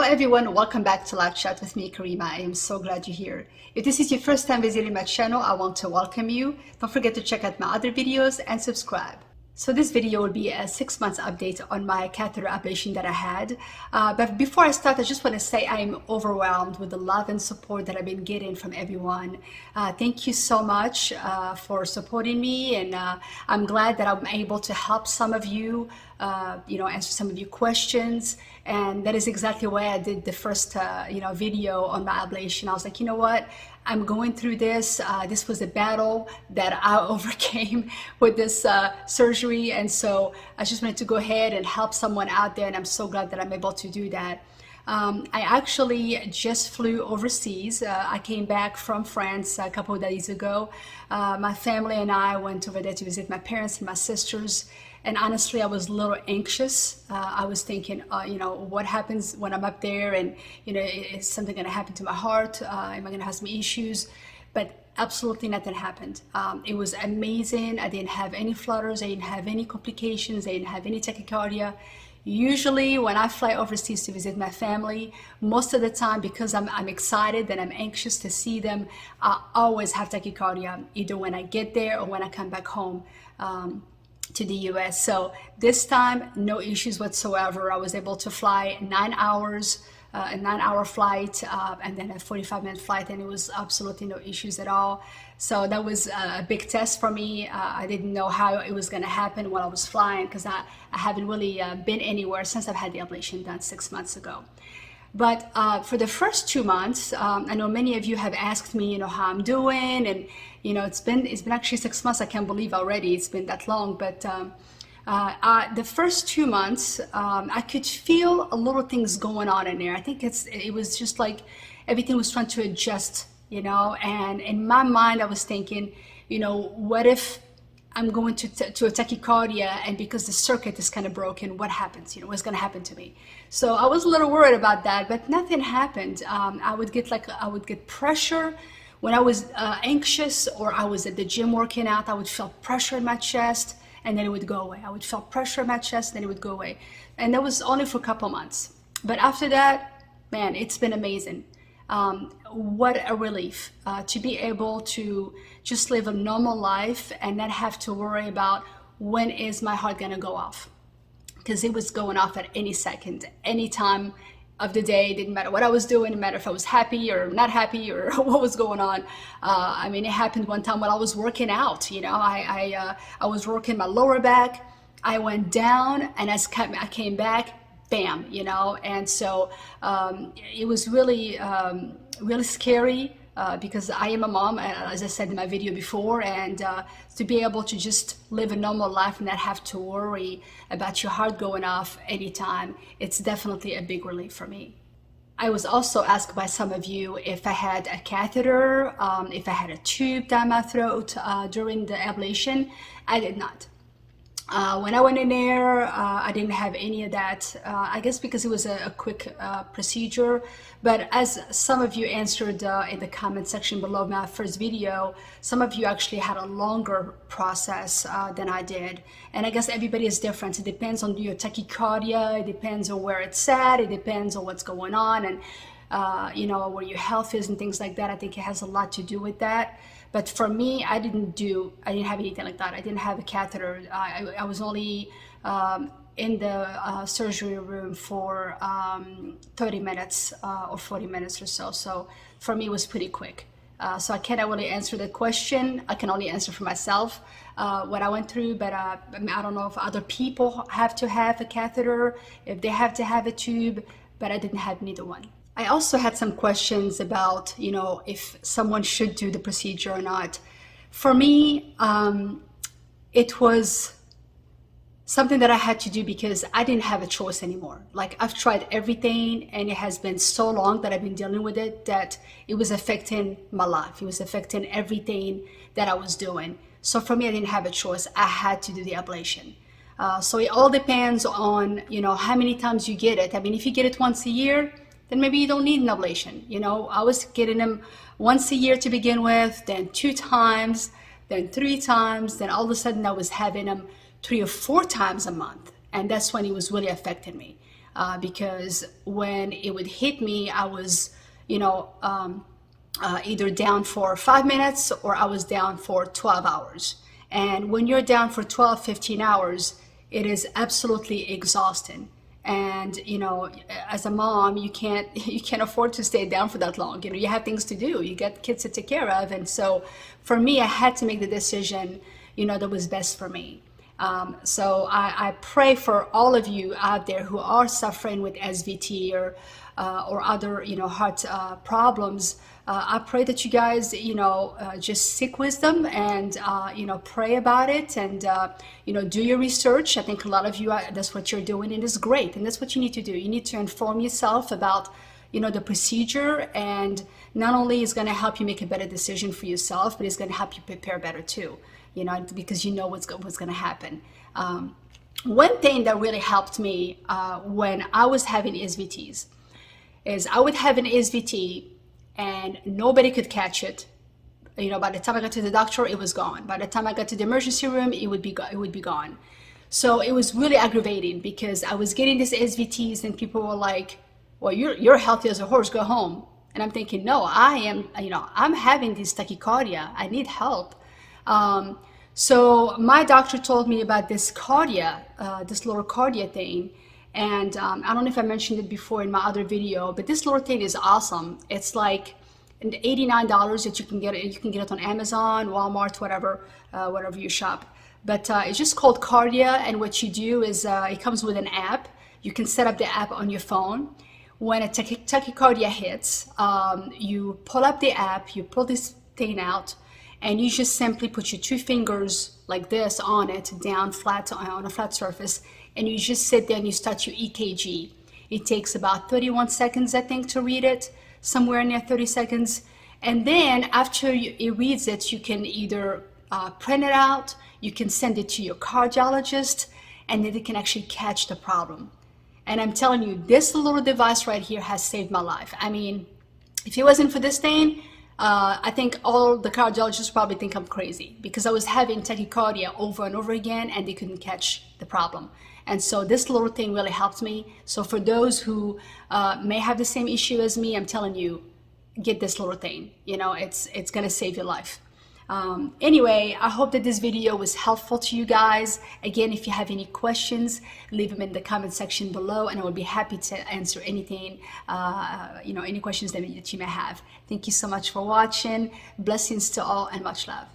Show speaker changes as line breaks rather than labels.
everyone, welcome back to LifeChat with me, Karima. I am so glad you're here. If this is your first time visiting my channel, I want to welcome you. Don't forget to check out my other videos and subscribe. So this video will be a 6 months update on my catheter ablation that I had. But before I start, I just want to say I am overwhelmed with the love and support that I've been getting from everyone. Thank you so much for supporting me, and I'm glad that I'm able to help some of you, answer some of your questions. And that is exactly why I did the first, video on my ablation. I was like, you know what? I'm going through this. This was a battle that I overcame with this surgery. And so I just wanted to go ahead and help someone out there. And I'm so glad that I'm able to do that. I actually just flew overseas. I came back from France a couple of days ago. My family and I went over there to visit my parents and my sisters. And honestly, I was a little anxious. I was thinking, what happens when I'm up there, and is something going to happen to my heart? Am I going to have some issues? But absolutely nothing happened. It was amazing. I didn't have any flutters. I didn't have any complications. I didn't have any tachycardia. Usually when I fly overseas to visit my family, most of the time, because I'm excited and I'm anxious to see them, I always have tachycardia, either when I get there or when I come back home to the US. So this time, no issues whatsoever. I was able to fly 9 hours, a 9-hour flight, and then a 45-minute flight, and it was absolutely no issues at all. So that was a big test for me. I didn't know how it was going to happen while I was flying, because I haven't really been anywhere since I've had the ablation done 6 months ago. But for the first 2 months, I know many of you have asked me, how I'm doing, and it's been actually 6 months. I can't believe already it's been that long. But the first 2 months, I could feel a little things going on in there. I think it was just like everything was trying to adjust, And in my mind, I was thinking, what if I'm going to a tachycardia, and because the circuit is kind of broken, what happens? What's going to happen to me? So I was a little worried about that, but nothing happened. I would get pressure when I was anxious, or I was at the gym working out. I would feel pressure in my chest, and then it would go away. I would feel pressure in my chest, then it would go away. And that was only for a couple months. But after that, man, it's been amazing. What a relief to be able to just live a normal life and not have to worry about when is my heart gonna go off, because it was going off at any second, any time of the day. It didn't matter what I was doing. It didn't matter if I was happy or not happy or what was going on. It happened one time while I was working out. I was working my lower back. I went down, and as I came back, bam, and so it was really scary because I am a mom, as I said in my video before, and to be able to just live a normal life and not have to worry about your heart going off anytime, it's definitely a big relief for me. I was also asked by some of you if I had a catheter, if I had a tube down my throat during the ablation. I did not. When I went in there, I didn't have any of that, I guess because it was a quick procedure. But as some of you answered in the comment section below my first video, some of you actually had a longer process than I did. And I guess everybody is different. It depends on your tachycardia, it depends on where it's at, it depends on what's going on, and where your health is and things like that. I think it has a lot to do with that. But for me, I didn't have anything like that. I didn't have a catheter. I was only in the surgery room for 30 minutes or 40 minutes or so. So for me, it was pretty quick. So I cannot really answer the question. I can only answer for myself what I went through. But I don't know if other people have to have a catheter, if they have to have a tube, but I didn't have neither one. I also had some questions about, if someone should do the procedure or not. For me, it was something that I had to do because I didn't have a choice anymore. Like, I've tried everything, and it has been so long that I've been dealing with it that it was affecting my life. It was affecting everything that I was doing. So for me, I didn't have a choice. I had to do the ablation. So it all depends on, how many times you get it. If you get it once a year, then maybe you don't need an ablation. I was getting them once a year to begin with, then 2 times, then 3 times, then all of a sudden I was having them 3 or 4 times a month. And that's when it was really affecting me. because when it would hit me, I was, you know, either down for 5 minutes or I was down for 12 hours. And when you're down for 12, 15 hours, it is absolutely exhausting. And, you know, as a mom, you can't afford to stay down for that long. You know, you have things to do. You got kids to take care of. And so for me, I had to make the decision, you know, that was best for me. So I pray for all of you out there who are suffering with SVT or other, you know, heart problems. I pray that you guys, you know, just seek wisdom and, you know, pray about it and, you know, do your research. I think a lot of you, that's what you're doing, and it's great. And that's what you need to do. You need to inform yourself about, you know, the procedure, and not only is going to help you make a better decision for yourself, but it's going to help you prepare better too, you know, because you know what's going to happen. One thing that really helped me when I was having SVTs is I would have an SVT and nobody could catch it. You know, by the time I got to the doctor, it was gone. By the time I got to the emergency room, it would be gone. So it was really aggravating because I was getting these SVTs and people were like, well, you're healthy as a horse, go home. And I'm thinking, no, I am, you know, I'm having this tachycardia. I need help. So my doctor told me about this Cardia, this little Cardia thing. And I don't know if I mentioned it before in my other video, but this little thing is awesome. It's like $89 that you can get it. You can get it on Amazon, Walmart, whatever you shop. But it's just called Cardia, and what you do is it comes with an app. You can set up the app on your phone. When a tachycardia hits, you pull up the app, you pull this thing out, and you just simply put your 2 fingers like this on it, down flat on a flat surface, and you just sit there and you start your EKG. It takes about 31 seconds, I think, to read it, somewhere near 30 seconds. And then after it reads it, you can either print it out, you can send it to your cardiologist, and then they can actually catch the problem. And I'm telling you, this little device right here has saved my life. I mean, if it wasn't for this thing, I think all the cardiologists probably think I'm crazy because I was having tachycardia over and over again and they couldn't catch the problem. And so this little thing really helped me. So for those who may have the same issue as me, I'm telling you, get this little thing. You know, it's going to save your life. Anyway, I hope that this video was helpful to you guys. Again, if you have any questions, leave them in the comment section below, and I will be happy to answer anything, you know, any questions that you may have. Thank you so much for watching. Blessings to all and much love.